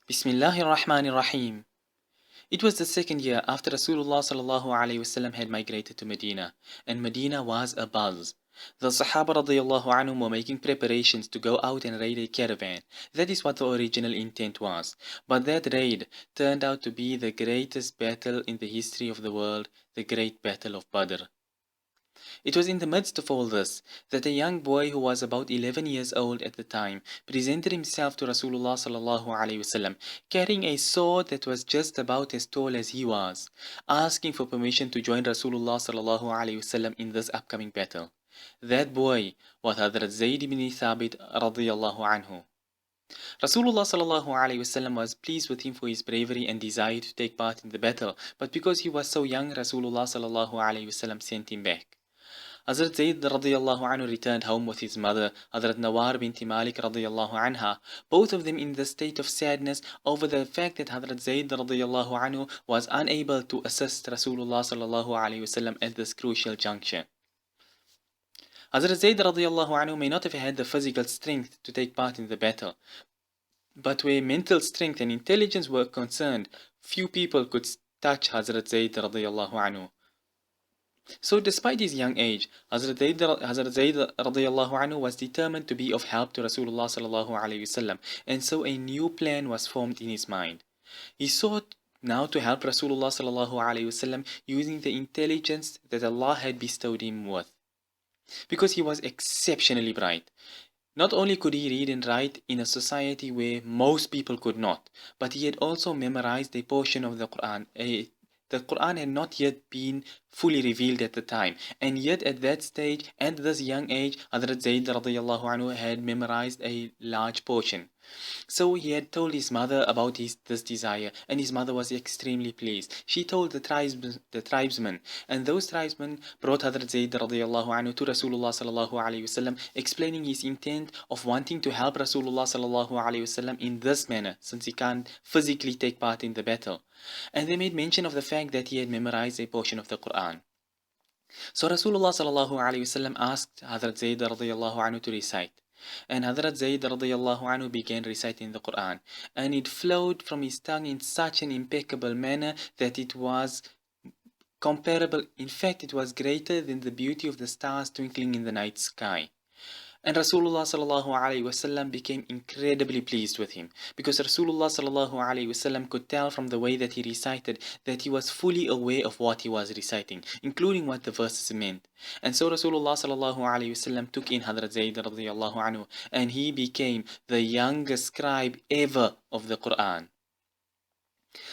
Bismillahir Rahmanir Rahim. It was the second year after Rasulullah sallallahu alaihi wasallam had migrated to Medina, and Medina was abuzz. The Sahaabah Radhiallaahu Anhu were making preparations to go out and raid a caravan. That is what the original intent was. But that raid turned out to be the greatest battle in the history of the world, the Great Battle of Badr. It was in the midst of all this that a young boy who was about 11 years old at the time presented himself to Rasulullah sallallahu alaihi wasallam, carrying a sword that was just about as tall as he was, asking for permission to join Rasulullah sallallahu alaihi wasallam in this upcoming battle. That boy was Hadhrat Zayd Ibn Thaabit Radhiallaahu Anhu. Rasulullah sallallahu alaihi wasallam was pleased with him for his bravery and desire to take part in the battle, but because he was so young, Rasulullah sallallahu alaihi wasallam sent him back. Hadhrat Zayd Radhiallaahu Anhu returned home with his mother, Hadhrat Nawar binti Malik Radhiallaahu Anha, both of them in the state of sadness over the fact that Hadhrat Zayd Radhiallaahu Anhu was unable to assist Rasulullah sallallahu alaihi wasallam at this crucial juncture. Hadhrat Zayd Radhiallaahu Anhu may not have had the physical strength to take part in the battle, but where mental strength and intelligence were concerned, few people could touch Hadhrat Zayd Radhiallaahu Anhu. So despite his young age, Hadhrat Zayd Radhiallaahu Anhu was determined to be of help to Rasulullah sallallahu alaihi wasallam, and so a new plan was formed in his mind. He sought now to help Rasulullah sallallahu alaihi wasallam using the intelligence that Allah had bestowed him with. Because he was exceptionally bright. Not only could he read and write in a society where most people could not, but he had also memorized a portion of the Quran. The Quran had not yet been fully revealed at the time, and yet at that stage, at this young age, Hadhrat Zayd Radhiallaahu Anhu had memorized a large portion. So he had told his mother about this desire, and his mother was extremely pleased. She told the tribesmen, and those tribesmen brought Hadhrat Zayd Radhiallaahu Anhu to Rasulullah sallallahu alaihi wasallam, explaining his intent of wanting to help Rasulullah sallallahu alaihi wasallam in this manner, since he can't physically take part in the battle. And they made mention of the fact that he had memorized a portion of the Quran. So Rasulullah sallallahu alaihi wasallam asked Hadhrat Zayd Radhiallaahu Anhu to recite. And Hadhrat Zayd Radhiallaahu Anhu began reciting the Quran, and it flowed from his tongue in such an impeccable manner that it was comparable, in fact it was greater than the beauty of the stars twinkling in the night sky. And Rasulullah sallallahu alaihi wasallam became incredibly pleased with him, because Rasulullah sallallahu alaihi wasallam could tell from the way that he recited that he was fully aware of what he was reciting, including what the verses meant. And so Rasulullah sallallahu alaihi wasallam took in Hadhrat Zayd radhiallahu anhu, and he became the youngest scribe ever of the Quran.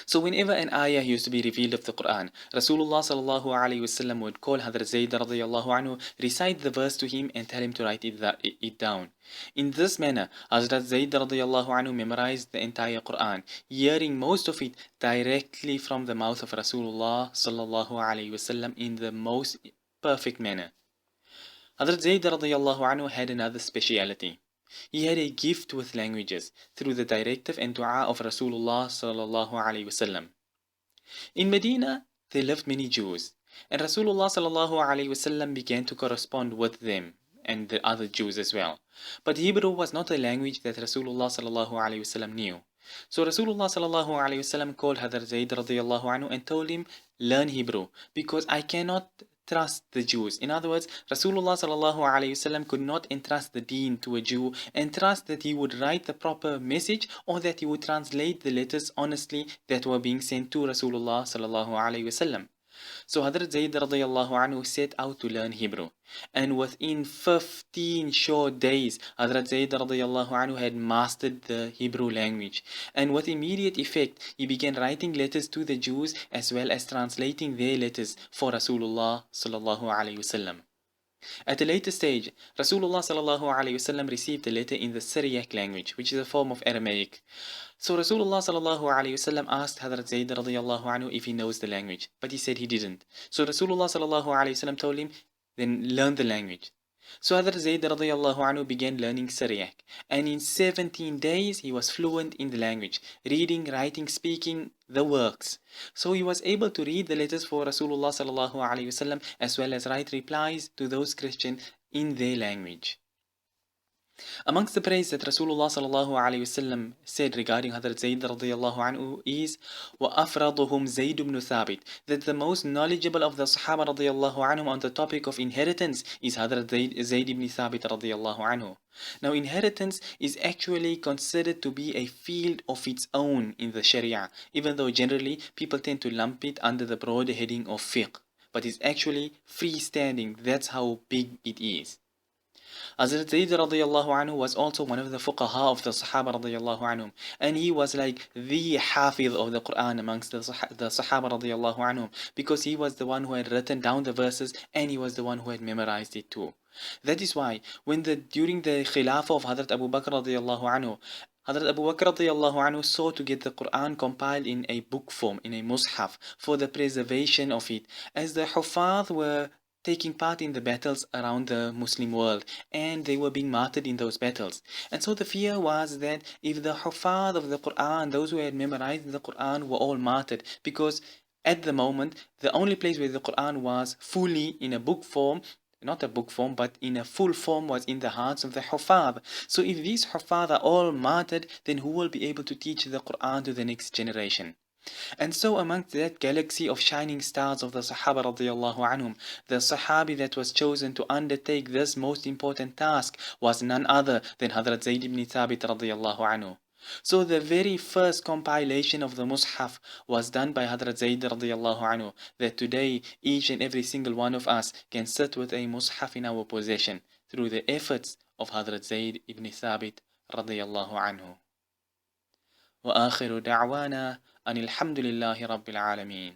So whenever an ayah used to be revealed of the Quran, Rasulullah sallallahu alaihi wasallam would call Hadhrat Zayd radhiallahu anhu, recite the verse to him, and tell him to write it down. In this manner, Hadhrat Zayd radhiallahu anhu memorized the entire Quran, hearing most of it directly from the mouth of Rasulullah sallallahu alaihi wasallam in the most perfect manner. Hadhrat Zayd radhiallahu anhu had another speciality. He had a gift with languages through the directive and dua of Rasulullah sallallahu alaihi wasallam. In Medina, there lived many Jews, and Rasulullah sallallahu alaihi wasallam began to correspond with them and the other Jews as well. But Hebrew was not a language that Rasulullah sallallahu alaihi wasallam knew. So Rasulullah sallallahu alaihi wasallam called Hadhrat Zayd radhiallahu anhu and told him, learn Hebrew, because I cannot trust the Jews. In other words, Rasulullah sallallahu alaihi wasallam could not entrust the deen to a Jew and trust that he would write the proper message or that he would translate the letters honestly that were being sent to Rasulullah sallallahu alaihi wasallam. So Hadhrat Zayd radhiallahu anhu set out to learn Hebrew, and within 15 short days, Hadhrat Zayd radhiallahu anhu had mastered the Hebrew language, and with immediate effect, he began writing letters to the Jews as well as translating their letters for Rasulullah sallallahu alaihi wasallam. At a later stage, Rasulullah sallallahu alaihi wasallam received a letter in the Syriac language, which is a form of Aramaic. So Rasulullah sallallahu alaihi wasallam asked Hadhrat Zayd radhiallahu anhu if he knows the language, but he said he didn't. So Rasulullah sallallahu alaihi wasallam told him, then learn the language. So Hadhrat Zayd radhiallahu anhu began learning Syriac, and in 17 days he was fluent in the language, reading, writing, speaking, the works. So he was able to read the letters for Rasulullah sallallahu alaihi wasallam as well as write replies to those Christians in their language. Amongst the praise that Rasulullah sallallahu alayhi wasallam said regarding Hadhrat Zayd Radhiallaahu Anhu is وَأَفْرَضُهُمْ Zayd Ibn Thaabit, that the most knowledgeable of the Sahaabah Radhiallaahu Anhum on the topic of inheritance is Hadhrat Zayd Ibn Thaabit Radhiallaahu Anhu. Now, inheritance is actually considered to be a field of its own in the Sharia, even though generally people tend to lump it under the broader heading of fiqh, but it's actually freestanding. That's how big it is. Hazrat Zayd Radhiallaahu Anhu was also one of the fuqaha of the Sahaba Radhiallaahu Anhum, and he was like the hafiz of the Quran amongst the Sahaba Radhiallaahu Anhum, because he was the one who had written down the verses and he was the one who had memorized it too. That is why during the Khilafah of Hadhrat Abu Bakr Radhiallaahu Anhu, Hadhrat Abu Bakr Radhiallaahu Anhu sought to get the Quran compiled in a book form, in a mushaf, for the preservation of it, as the Hufaz were taking part in the battles around the Muslim world, and they were being martyred in those battles. And so the fear was that if the Hufaz of the Quran, those who had memorized the Quran, were all martyred, because at the moment, the only place where the Quran was fully in a book form, not a book form, but in a full form, was in the hearts of the Hufaz. So if these Hufaz are all martyred, then who will be able to teach the Quran to the next generation? And so amongst that galaxy of shining stars of the Sahaba Radhiallaahu Anhum, the Sahabi that was chosen to undertake this most important task was none other than Hadhrat Zayd Ibn Thaabit Radhiallaahu Anhu. So the very first compilation of the Mus'haf was done by Hadhrat Zayd Radhiallaahu Anhu, that today each and every single one of us can sit with a Mus'haf in our possession through the efforts of Hadhrat Zayd Ibn Thaabit Radhiallaahu Anhu. وآخر دعوانا أن الحمد لله رب العالمين.